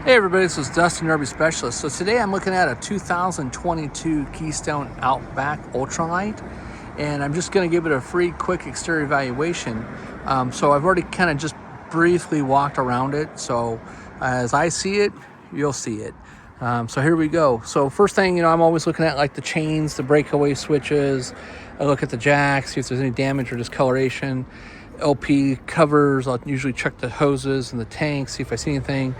Hey everybody, this is Dustin, your RV Specialist. So today I'm looking at a 2022 Keystone Outback Ultramite, and I'm just going to give it a free quick exterior evaluation. So I've already kind of just briefly walked around it, so as I see it, you'll see it. So here we go. So first thing, I'm always looking at like the chains, the breakaway switches. I look at the jacks, see if there's any damage or discoloration. LP covers, I'll usually check the hoses and the tanks, see if I see anything,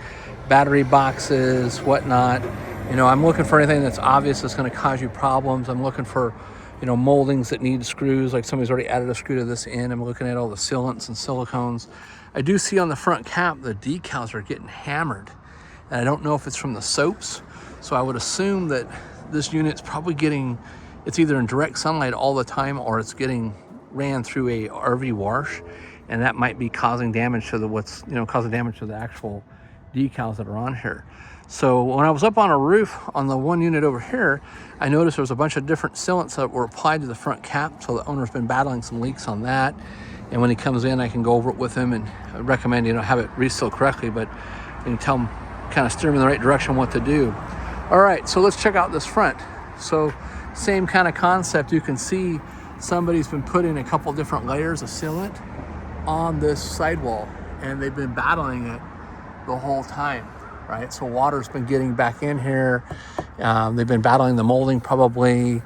battery boxes, whatnot. I'm looking for anything that's obvious that's going to cause you problems. I'm looking for, moldings that need screws, like somebody's already added a screw to this end. I'm looking at all the sealants and silicones. I do see on the front cap the decals are getting hammered, and I don't know if it's from the soaps. So I would assume that this unit's probably it's either in direct sunlight all the time or it's getting ran through a RV wash, and that might be causing damage to the actual decals that are on here. So when I was up on a roof on the one unit over here, I noticed there was a bunch of different sealants that were applied to the front cap. So the owner's been battling some leaks on that, and when he comes in, I can go over it with him and recommend have it resealed correctly, but I can tell him, kind of steer him in the right direction what to do. All right, so let's check out this front. So same kind of concept. You can see somebody's been putting a couple different layers of sealant on this sidewall, and they've been battling it the whole time, right? So water's been getting back in here. They've been battling the molding probably,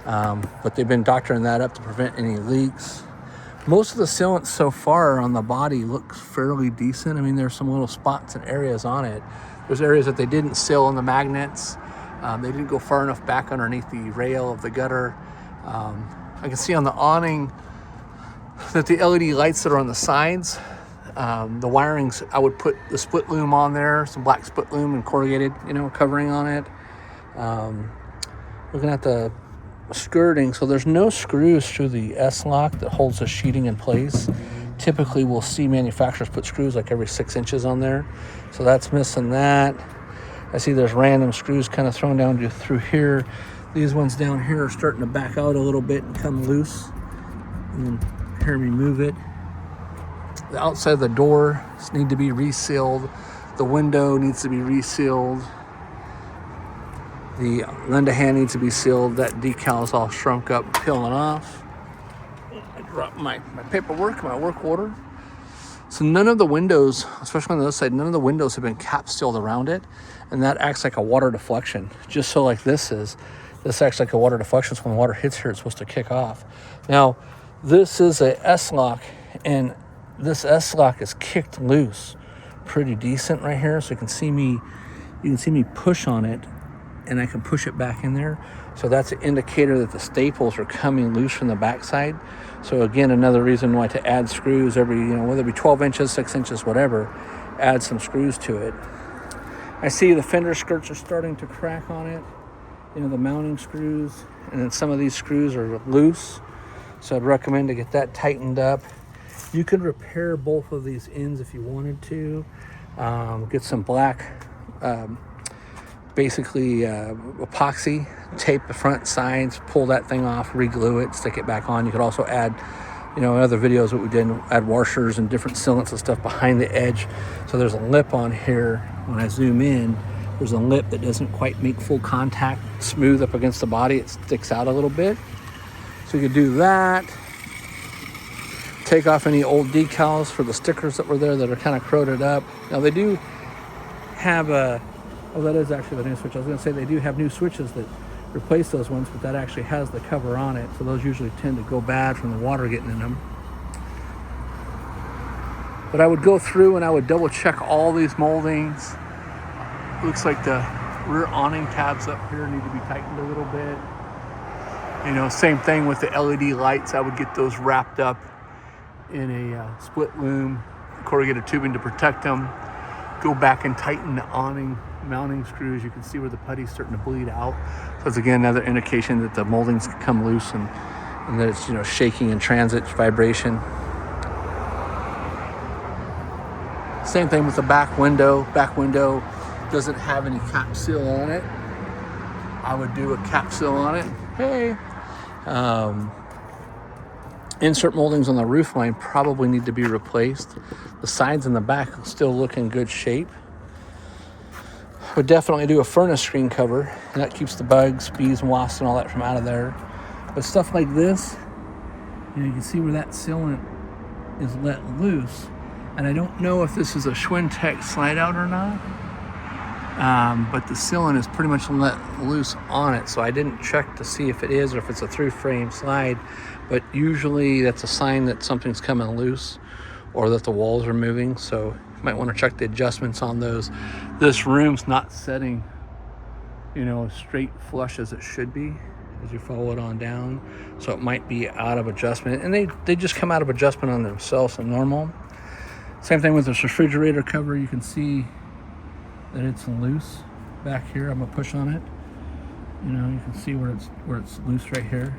but they've been doctoring that up to prevent any leaks. Most of the sealant so far on the body looks fairly decent. I mean, there's some little spots and areas on it. There's areas that they didn't seal on the magnets. They didn't go far enough back underneath the rail of the gutter. I can see on the awning that the LED lights that are on the sides, the wirings, I would put the split loom on there, some black split loom and corrugated, covering on it. Looking at the skirting, so there's no screws through the S-lock that holds the sheeting in place. Typically, we'll see manufacturers put screws like every 6 inches on there. So that's missing that. I see there's random screws kind of thrown down through here. These ones down here are starting to back out a little bit and come loose. And then here, remove it. The outside of the door need to be resealed. The window needs to be resealed. The lend a hand needs to be sealed. That decal is all shrunk up, peeling off. I dropped my paperwork, my work order. So none of the windows, especially on the other side, none of the windows have been cap sealed around it, and that acts like a water deflection. Just so like this acts like a water deflection. So when water hits here, it's supposed to kick off. Now, this is a S-lock, and this S-lock is kicked loose pretty decent right here. So you can see me push on it, and I can push it back in there. So that's an indicator that the staples are coming loose from the backside. So again, another reason why to add screws every, whether it be 12 inches, 6 inches, whatever, add some screws to it. I see the fender skirts are starting to crack on it, the mounting screws, and then some of these screws are loose. So I'd recommend to get that tightened up. You could repair both of these ends if you wanted to. Get some black, epoxy, tape the front sides, pull that thing off, re-glue it, stick it back on. You could also add, in other videos that we did, add washers and different sealants and stuff behind the edge. So there's a lip on here. When I zoom in, there's a lip that doesn't quite make full contact, smooth up against the body. It sticks out a little bit. So you could do that. Take off any old decals for the stickers that were there that are kind of corroded up. Now they do have that is actually the new switch. I was going to say they do have new switches that replace those ones, but that actually has the cover on it. So those usually tend to go bad from the water getting in them. But I would go through and I would double check all these moldings. Looks like the rear awning tabs up here need to be tightened a little bit. Same thing with the LED lights. I would get those wrapped up in a split loom, corrugated tubing to protect them. Go back and tighten the awning mounting screws. You can see where the putty's starting to bleed out. So it's again another indication that the moldings can come loose and that it's shaking in transit, vibration. Same thing with the back window. Back window doesn't have any cap seal on it. I would do a cap seal on it. Hey. Insert moldings on the roof line probably need to be replaced. The sides and the back still look in good shape. would definitely do a furnace screen cover, and that keeps the bugs, bees, and wasps and all that from out of there. But stuff like this, you can see where that sealant is let loose. And I don't know if this is a Schwintek slide out or not, but the sealant is pretty much let loose on it. So I didn't check to see if it is or if it's a through frame slide, but usually that's a sign that something's coming loose or that the walls are moving. So you might want to check the adjustments on those. This room's not setting, as straight flush as it should be as you follow it on down. So it might be out of adjustment, and they just come out of adjustment on themselves and normal. Same thing with this refrigerator cover. You can see that it's loose back here. I'm gonna push on it. You can see where it's loose right here,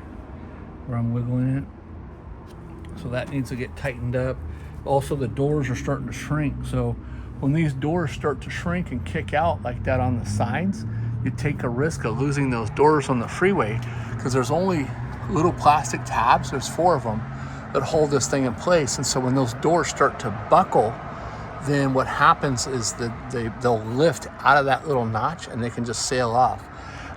where I'm wiggling it. So that needs to get tightened up. Also, the doors are starting to shrink. So when these doors start to shrink and kick out like that on the sides, you take a risk of losing those doors on the freeway, because there's only little plastic tabs, there's 4 of them, that hold this thing in place. And so when those doors start to buckle, then what happens is that they'll lift out of that little notch and they can just sail off.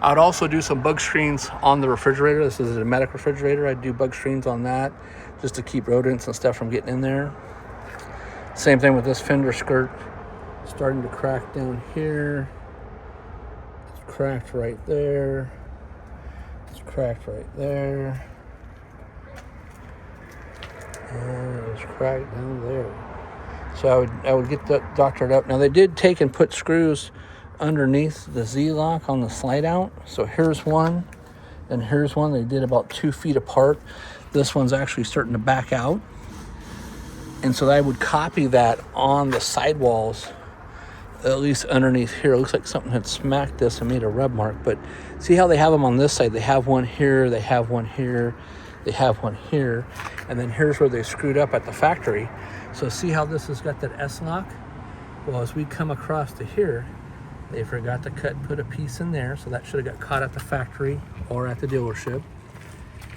I would also do some bug screens on the refrigerator. This is a hermetic refrigerator. I'd do bug screens on that just to keep rodents and stuff from getting in there. Same thing with this fender skirt. Starting to crack down here. It's cracked right there. It's cracked right there. And it was cracked down there. So I would get that doctored up. Now they did take and put screws underneath the Z-lock on the slide out. So here's one and here's one. They did about 2 feet apart. This one's actually starting to back out. And so I would copy that on the sidewalls, at least underneath here. It looks like something had smacked this and made a rub mark. But see how they have them on this side? They have one here, they have one here, they have one here. And then here's where they screwed up at the factory. So see how this has got that S-lock? Well, as we come across to here, they forgot to put a piece in there. So that should have got caught at the factory or at the dealership.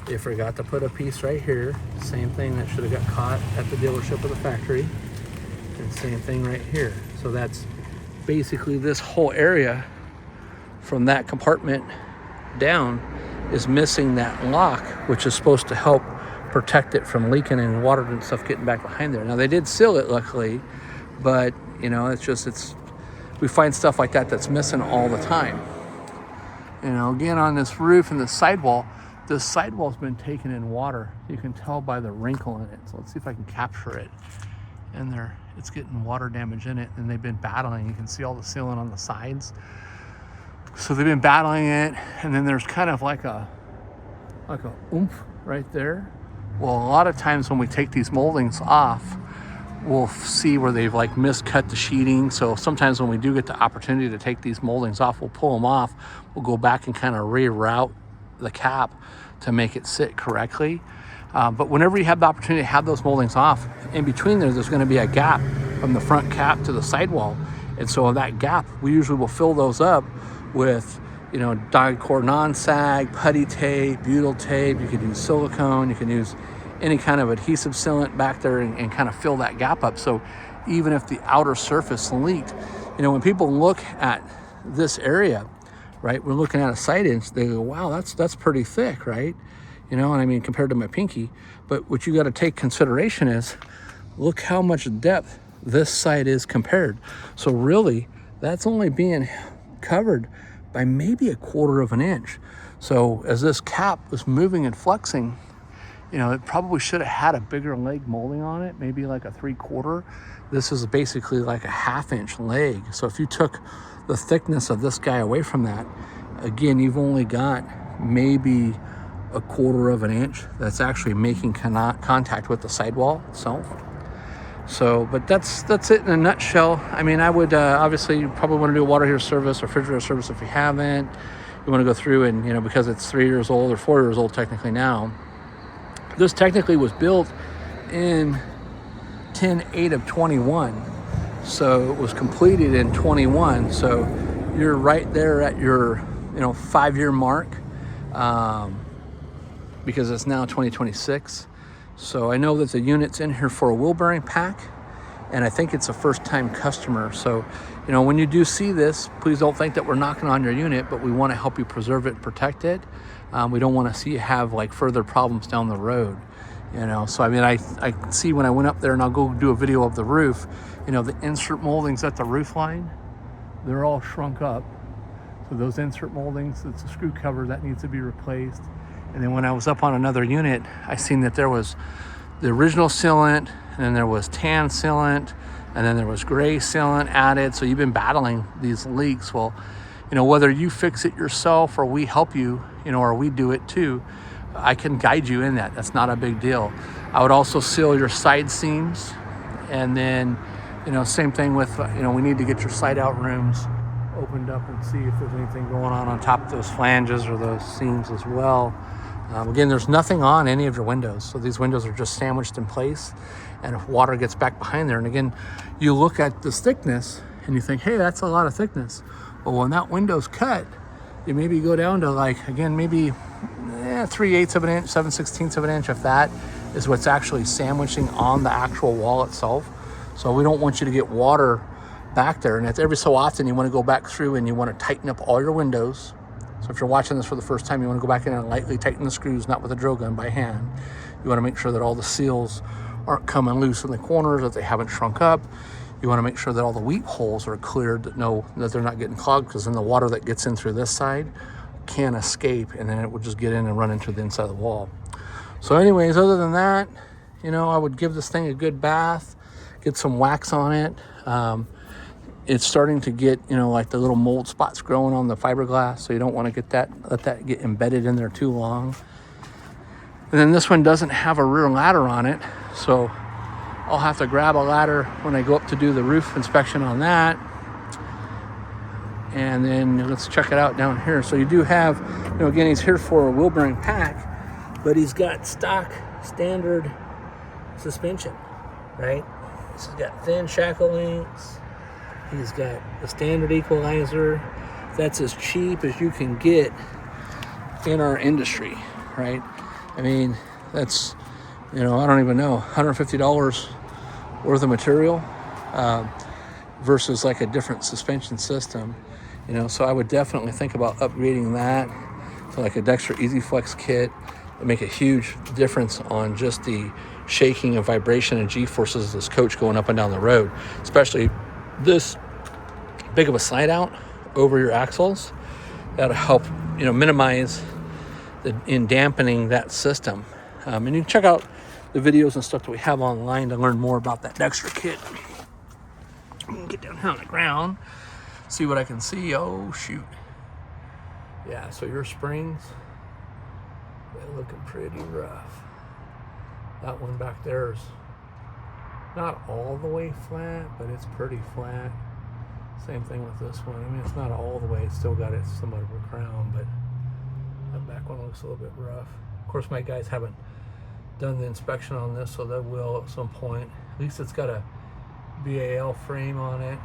They forgot to put a piece right here. Same thing, that should have got caught at the dealership or the factory. And same thing right here. So that's basically this whole area from that compartment down is missing that lock, which is supposed to help protect it from leaking and water and stuff getting back behind there. Now they did seal it luckily, but we find stuff like that that's missing all the time. Again, on this roof and the sidewall, this sidewall's been taken in water. You can tell by the wrinkle in it. So let's see if I can capture it. And it's getting water damage in it, and they've been battling. You can see all the sealant on the sides. So they've been battling it, and then there's kind of like a oomph right there. Well, a lot of times when we take these moldings off, we'll see where they've miscut the sheeting. So sometimes when we do get the opportunity to take these moldings off, we'll pull them off. We'll go back and kind of reroute the cap to make it sit correctly. But whenever you have the opportunity to have those moldings off, in between there's going to be a gap from the front cap to the sidewall. And so that gap, we usually will fill those up with, dyed core non-sag, putty tape, butyl tape. You can use silicone. You can use any kind of adhesive sealant back there and kind of fill that gap up. So even if the outer surface leaked, when people look at this area, right, we're looking at a sight inch, they go, wow, that's pretty thick, right? Compared to my pinky. But what you got to take consideration is, look how much depth this side is compared. So really, that's only being covered by maybe 1/4 of an inch. So as this cap was moving and flexing, it probably should have had a bigger leg molding on it, maybe like a 3/4. This is basically like a 1/2 inch leg. So if you took the thickness of this guy away from that, again, you've only got maybe 1/4 of an inch that's actually making contact with the sidewall itself. So, but that's it in a nutshell. I would obviously, you probably want to do a water heater service or refrigerator service if you haven't. You want to go through and, because it's 3 years old or 4 years old technically now. This technically was built in 10/8 of 21. So it was completed in 21. So you're right there at your, 5-year mark, because it's now 2026. So I know that the unit's in here for a wheel bearing pack, and I think it's a first-time customer. So, you know, when you do see this, please don't think that we're knocking on your unit, but we want to help you preserve it and protect it. We don't want to see you have like further problems down the road. You know, so I mean, I see when I went up there, and I'll go do a video of the roof, you know, the insert moldings at the roof line, they're all shrunk up. So those insert moldings, it's a screw cover that needs to be replaced. And then when I was up on another unit, I seen that there was the original sealant, and then there was tan sealant, and then there was gray sealant added. So you've been battling these leaks. Well, you know, whether you fix it yourself or we help you, you know, or we do it too, I can guide you in that. That's not a big deal. I would also seal your side seams, and then, you know, same thing with, you know, we need to get your side out rooms opened up and see if there's anything going on top of those flanges or those seams as well. Again, there's nothing on any of your windows. So these windows are just sandwiched in place, and if water gets back behind there, and again, you look at this thickness and you think, hey, that's a lot of thickness. Well, when that window's cut, you maybe go down to like, again, maybe 3/8 of an inch, 7/16 of an inch, if that is what's actually sandwiching on the actual wall itself. So we don't want you to get water back there. And it's every so often you want to go back through and you want to tighten up all your windows. So if you're watching this for the first time, you want to go back in and lightly tighten the screws, not with a drill gun, by hand. You want to make sure that all the seals aren't coming loose in the corners, that they haven't shrunk up. You want to make sure that all the weep holes are cleared, that they're not getting clogged, because then the water that gets in through this side can escape, and then it would just get in and run into the inside of the wall. So anyways, other than that, you know, I would give this thing a good bath, get some wax on it. It's starting to get, you know, like the little mold spots growing on the fiberglass, so you don't want to let that get embedded in there too long. And then this one doesn't have a rear ladder on it, so I'll have to grab a ladder when I go up to do the roof inspection on that. And then let's check it out down here. So you do have, you know, again, he's here for a wheel bearing pack, but he's got stock standard suspension, right? He's got thin shackle links. He's got the standard equalizer. That's as cheap as you can get in our industry, right? I mean, that's, you know, I don't even know, $150 worth of material versus like a different suspension system, you know. So I would definitely think about upgrading that to like a Dexter Easy Flex kit. It'd make a huge difference on just the shaking and vibration and G-forces of this coach going up and down the road, especially this big of a slide out over your axles. That'll help, you know, minimize in dampening that system. And you can check out the videos and stuff that we have online to learn more about that Dexter kit. I'm gonna get down here on the ground, see what I can see. Oh shoot. Yeah, so your springs, they're looking pretty rough. That one back there is not all the way flat, but it's pretty flat. Same thing with this one. I mean, it's not all the way, it's still got its somewhat of a crown, but that back one looks a little bit rough. Of course, my guys haven't done the inspection on this, so they will at some point. At least it's got a BAL frame on it,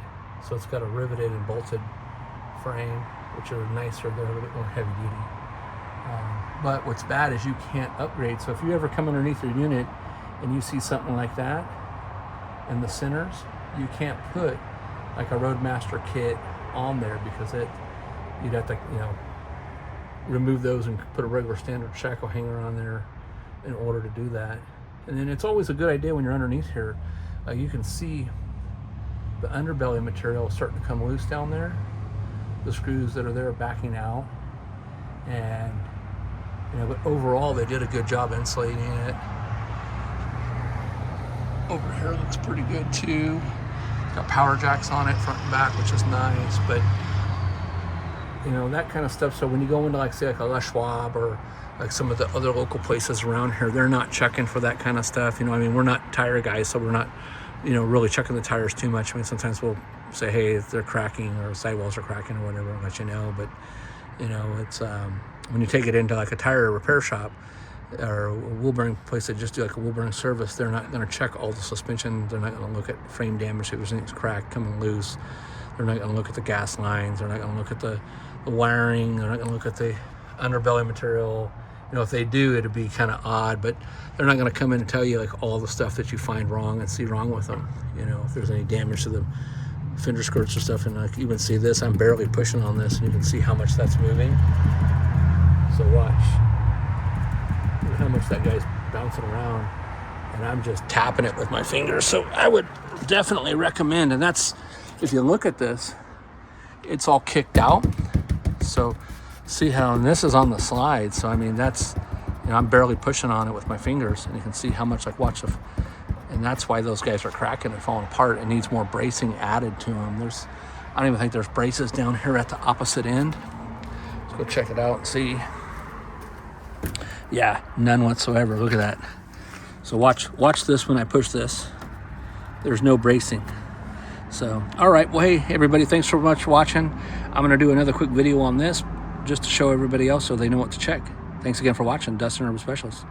so it's got a riveted and bolted frame, which are nicer. They're a little bit more heavy duty. But what's bad is you can't upgrade. So if you ever come underneath your unit and you see something like that in the centers, you can't put like a Roadmaster kit on there, because you'd have to, you know, remove those and put a regular standard shackle hanger on there in order to do that. And then it's always a good idea when you're underneath here, you can see the underbelly material starting to come loose down there. The screws that are there are backing out, and you know, but overall they did a good job insulating it. Over here looks pretty good too. It's got power jacks on it front and back, which is nice. But you know, that kind of stuff. So when you go into like, say, like a Les Schwab or like some of the other local places around here, they're not checking for that kind of stuff. You know, I mean, we're not tire guys, so we're not, you know, really checking the tires too much. I mean, sometimes we'll say, hey, if they're cracking or sidewalls are cracking or whatever, I'll let you know. But you know, it's when you take it into like a tire repair shop or a wheel bearing place that just do like a wheel bearing service, they're not going to check all the suspension. They're not going to look at frame damage if there's anything's cracked, coming loose. They're not going to look at the gas lines. They're not going to look at the wiring. They're not going to look at the underbelly material. You know, if they do, it'd be kind of odd, but they're not going to come in and tell you like all the stuff that you find wrong and see wrong with them. You know, if there's any damage to the fender skirts or stuff. And like you can see this, I'm barely pushing on this, and you can see how much that's moving. So watch. Look how much that guy's bouncing around, and I'm just tapping it with my fingers. So I would definitely recommend, and that's, if you look at this, it's all kicked out. So see how, and this is on the slide. So I mean, that's, you know, I'm barely pushing on it with my fingers, and you can see how much, like watch the, and that's why those guys are cracking and falling apart. It needs more bracing added to them. I don't even think there's braces down here at the opposite end. Let's go check it out and see. Yeah, none whatsoever. Look at that. So watch this when I push this. There's no bracing. So, all right. Well, hey, everybody, thanks so much for watching. I'm going to do another quick video on this just to show everybody else so they know what to check. Thanks again for watching. Dustin, Urban Specialist.